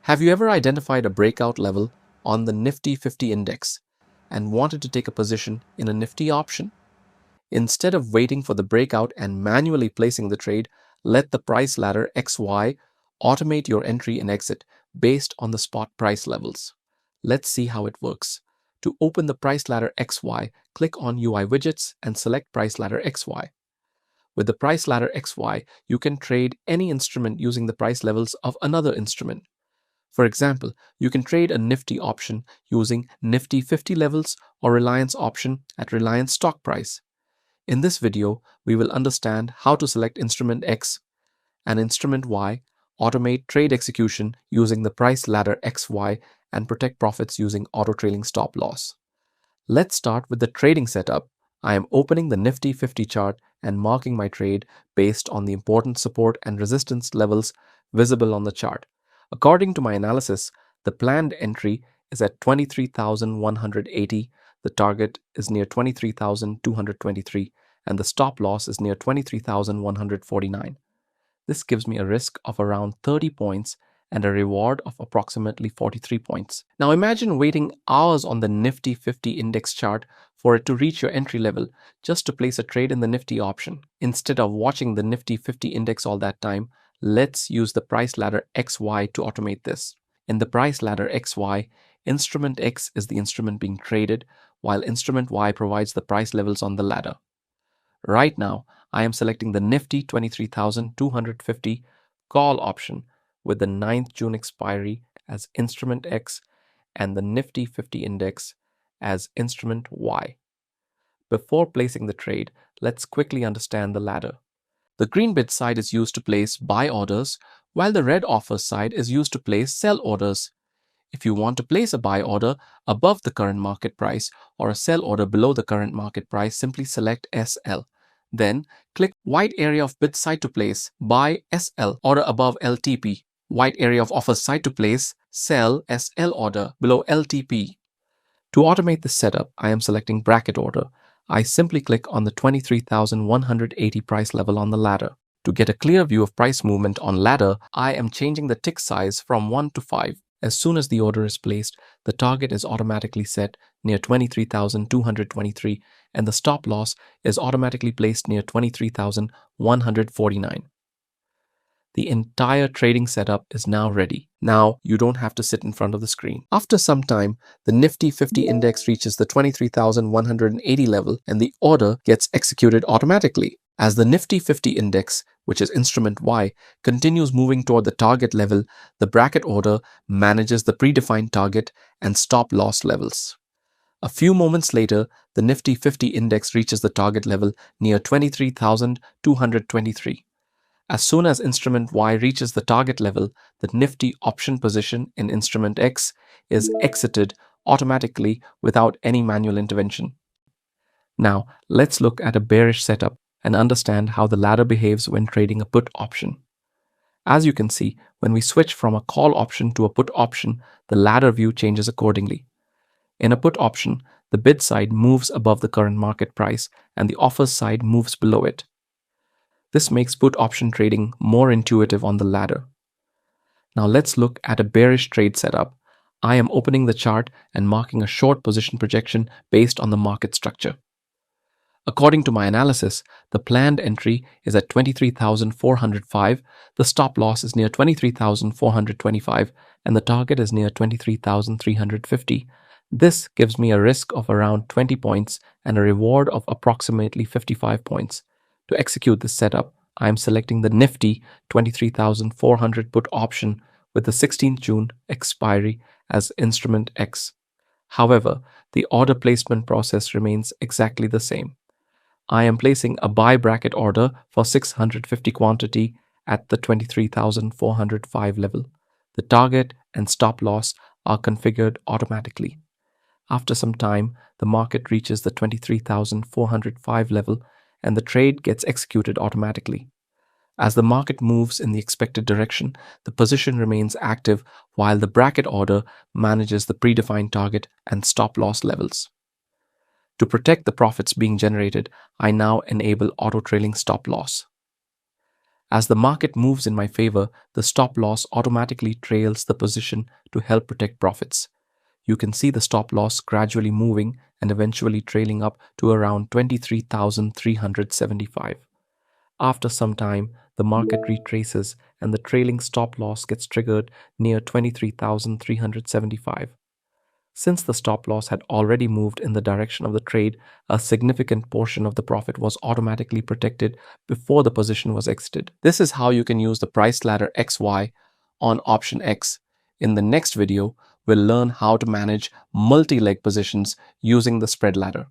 Have you ever identified a breakout level on the Nifty 50 index and wanted to take a position in a Nifty option? Instead of waiting for the breakout and manually placing the trade, let the price ladder XY automate your entry and exit based on the spot price levels. Let's see how it works. To open the price ladder XY, click on UI widgets and select price ladder XY. With the price ladder XY, you can trade any instrument using the price levels of another instrument. For example, you can trade a Nifty option using Nifty 50 levels or Reliance option at Reliance stock price. In this video, we will understand how to select instrument X and instrument Y, automate trade execution using the price ladder XY, and protect profits using auto trailing stop loss. Let's start with the trading setup. I am opening the Nifty 50 chart and marking my trade based on the important support and resistance levels visible on the chart. According to my analysis, the planned entry is at 23,180, the target is near 23,223, and the stop loss is near 23,149. This gives me a risk of around 30 points and a reward of approximately 43 points. Now imagine waiting hours on the Nifty 50 index chart for it to reach your entry level just to place a trade in the Nifty option. Instead of watching the Nifty 50 index all that time, let's use the price ladder XY to automate this. In the price ladder XY, instrument X is the instrument being traded, while instrument Y provides the price levels on the ladder. Right now, I am selecting the Nifty 23,250 call option with the 9th June expiry as instrument X and the Nifty 50 index as instrument Y. Before placing the trade, let's quickly understand the ladder. The green bid side is used to place buy orders, while the red offers side is used to place sell orders. If you want to place a buy order above the current market price or a sell order below the current market price, simply select SL. Then click white area of bid side to place buy SL order above LTP, white area of offer side to place sell SL order below LTP. To automate this setup, I am selecting bracket order. I simply click on the 23,180 price level on the ladder. To get a clear view of price movement on ladder, I am changing the tick size from 1 to 5. As soon as the order is placed, the target is automatically set near 23,223 and the stop loss is automatically placed near 23,149. The entire trading setup is now ready. Now you don't have to sit in front of the screen. After some time, the Nifty 50 index reaches the 23,180 level and the order gets executed automatically. As the Nifty 50 index, which is instrument Y, continues moving toward the target level, the bracket order manages the predefined target and stop loss levels. A few moments later, the Nifty 50 index reaches the target level near 23,223. As soon as instrument Y reaches the target level, the Nifty option position in instrument X is exited automatically without any manual intervention. Now, let's look at a bearish setup and understand how the ladder behaves when trading a put option. As you can see, when we switch from a call option to a put option, the ladder view changes accordingly. In a put option, the bid side moves above the current market price and the offers side moves below it. This makes put option trading more intuitive on the ladder. Now let's look at a bearish trade setup. I am opening the chart and marking a short position projection based on the market structure. According to my analysis, the planned entry is at 23,405, the stop loss is near 23,425, and the target is near 23,350. This gives me a risk of around 20 points and a reward of approximately 55 points. To execute this setup, I am selecting the Nifty 23,400 put option with the 16th June expiry as instrument X. However, the order placement process remains exactly the same. I am placing a buy bracket order for 650 quantity at the 23,405 level. The target and stop loss are configured automatically. After some time, the market reaches the 23,405 level and the trade gets executed automatically. As the market moves in the expected direction, the position remains active while the bracket order manages the predefined target and stop loss levels. To protect the profits being generated, I now enable auto trailing stop loss. As the market moves in my favor, the stop loss automatically trails the position to help protect profits. You can see the stop loss gradually moving and eventually trailing up to around 23,375. After some time, the market retraces and the trailing stop loss gets triggered near 23,375. Since the stop loss had already moved in the direction of the trade, a significant portion of the profit was automatically protected before the position was exited. This is how you can use the price ladder XY on OptionX. In the next video, we'll learn how to manage multi-leg positions using the spread ladder.